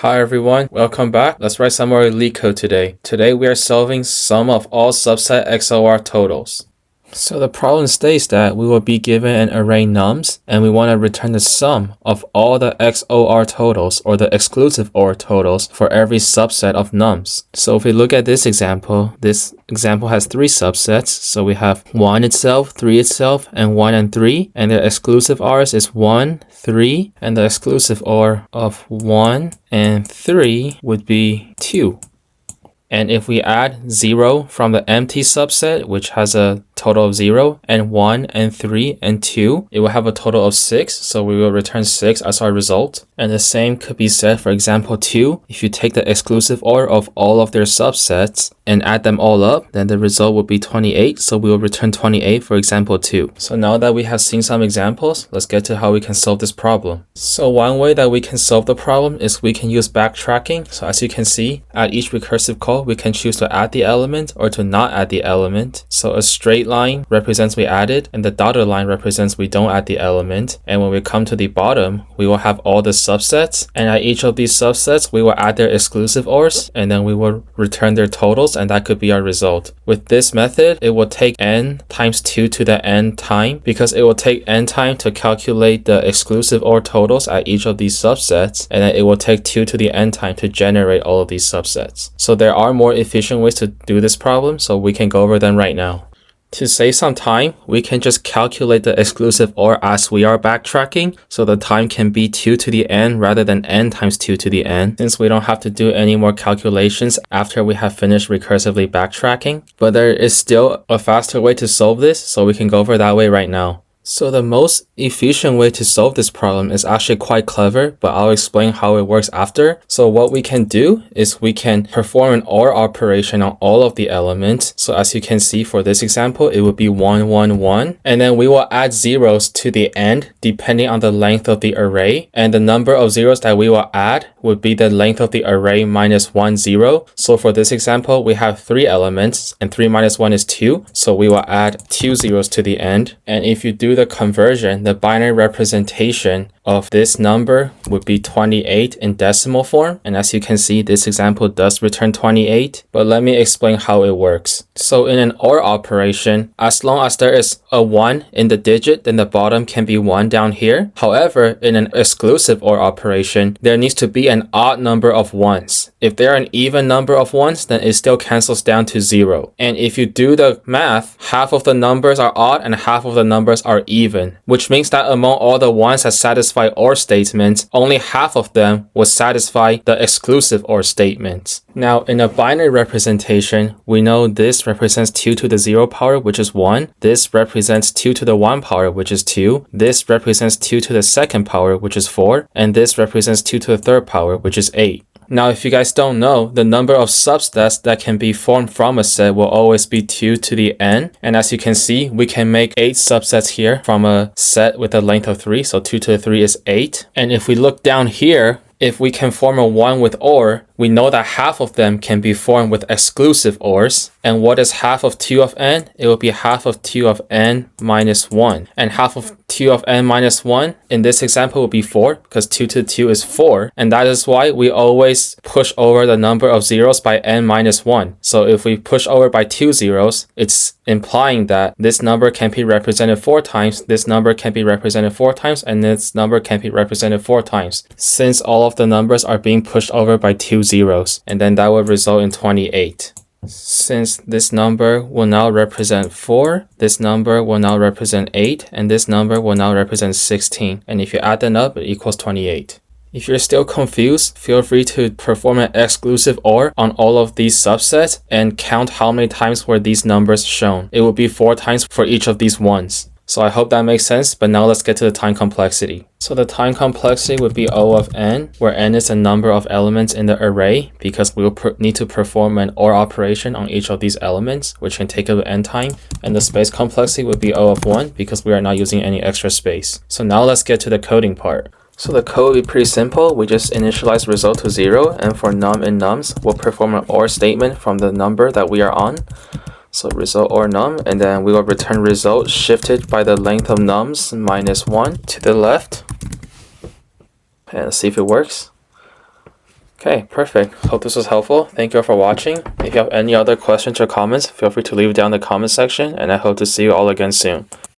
Hi everyone, welcome back. Let's write some more Leetcode today. Today we are solving sum of all subset XOR totals. So the problem states that we will be given an array nums and we want to return the sum of all the XOR totals or the exclusive OR totals for every subset of nums. So if we look at this example has three subsets. So we have 1 itself, 3 itself, and 1 and 3. And the exclusive ORs is 1, 3, and the exclusive OR of 1 and 3 would be 2. And if we add 0 from the empty subset, which has a total of 0, and 1 and 3 and 2, it will have a total of 6. So we will return 6 as our result. And the same could be said for example 2. If you take the exclusive OR of all of their subsets and add them all up, then the result will be 28. So we will return 28 for example 2. So now that we have seen some examples, let's get to how we can solve this problem. So one way that we can solve the problem is we can use backtracking. So as you can see, at each recursive call, we can choose to add the element or to not add the element. So a straight line represents we added and the dotted line represents we don't add the element. And when we come to the bottom, we will have all the subsets, and at each of these subsets we will add their exclusive ORs and then we will return their totals, and that could be our result. With this method, it will take n times 2 to the n time because it will take n time to calculate the exclusive OR totals at each of these subsets, and then it will take 2 to the n time to generate all of these subsets. So there are more efficient ways to do this problem, so we can go over them right now. To save some time, we can just calculate the exclusive OR as we are backtracking, so the time can be 2 to the n rather than n times 2 to the n, since we don't have to do any more calculations after we have finished recursively backtracking. But there is still a faster way to solve this, so we can go over that way right now. So the most efficient way to solve this problem is actually quite clever, but I'll explain how it works after. So what we can do is we can perform an OR operation on all of the elements. So as you can see for this example, it would be 1, 1, 1. And then we will add zeros to the end depending on the length of the array. And the number of zeros that we will add would be the length of the array minus 1, 0. So for this example, we have 3 elements and 3 minus 1 is 2. So we will add 2 zeros to the end. And if you do the conversion, the binary representation of this number would be 28 in decimal form. And as you can see, this example does return 28, but let me explain how it works. So in an OR operation, as long as there is a 1 in the digit, then the bottom can be 1 down here. However, in an exclusive OR operation, there needs to be an odd number of 1s. If there are an even number of 1s, then it still cancels down to 0. And if you do the math, half of the numbers are odd and half of the numbers are even, which means that among all the 1s that satisfy OR statements, only half of them will satisfy the exclusive OR statements. Now, in a binary representation, we know this represents 2 to the 0 power, which is 1. This represents 2 to the 1 power, which is 2. This represents 2 to the second power, which is 4. And this represents 2 to the third power, which is 8. Now, if you guys don't know, the number of subsets that can be formed from a set will always be 2 to the n. And as you can see, we can make 8 subsets here from a set with a length of 3. So 2 to the 3 is 8. And if we look down here, if we can form a 1 with OR, we know that half of them can be formed with exclusive ORs. And what is half of 2 of n? It will be half of 2 of n minus 1. And half of 2 of n minus 1 in this example will be 4, because 2 to 2 is 4. And that is why we always push over the number of zeros by n minus 1. So if we push over by 2 zeros, it's implying that this number can be represented 4 times, this number can be represented 4 times, and this number can be represented 4 times, since all of the numbers are being pushed over by 2 zeros, and then that will result in 28. Since this number will now represent 4, this number will now represent 8, and this number will now represent 16. And if you add them up, it equals 28. If you're still confused, feel free to perform an exclusive OR on all of these subsets and count how many times were these numbers shown. It will be 4 times for each of these ones. So I hope that makes sense, but now let's get to the time complexity. So the time complexity would be O of n, where n is the number of elements in the array, because we will need to perform an OR operation on each of these elements, which can take up to n time. And the space complexity would be O of 1, because we are not using any extra space. So now let's get to the coding part. So the code will be pretty simple. We just initialize result to 0, and for num and nums, we'll perform an OR statement from the number that we are on. So result OR num, and then we will return result shifted by the length of nums minus 1 to the left. And let's see if it works. Okay, perfect. Hope this was helpful. Thank you all for watching. If you have any other questions or comments, feel free to leave it down in the comment section, and I hope to see you all again soon.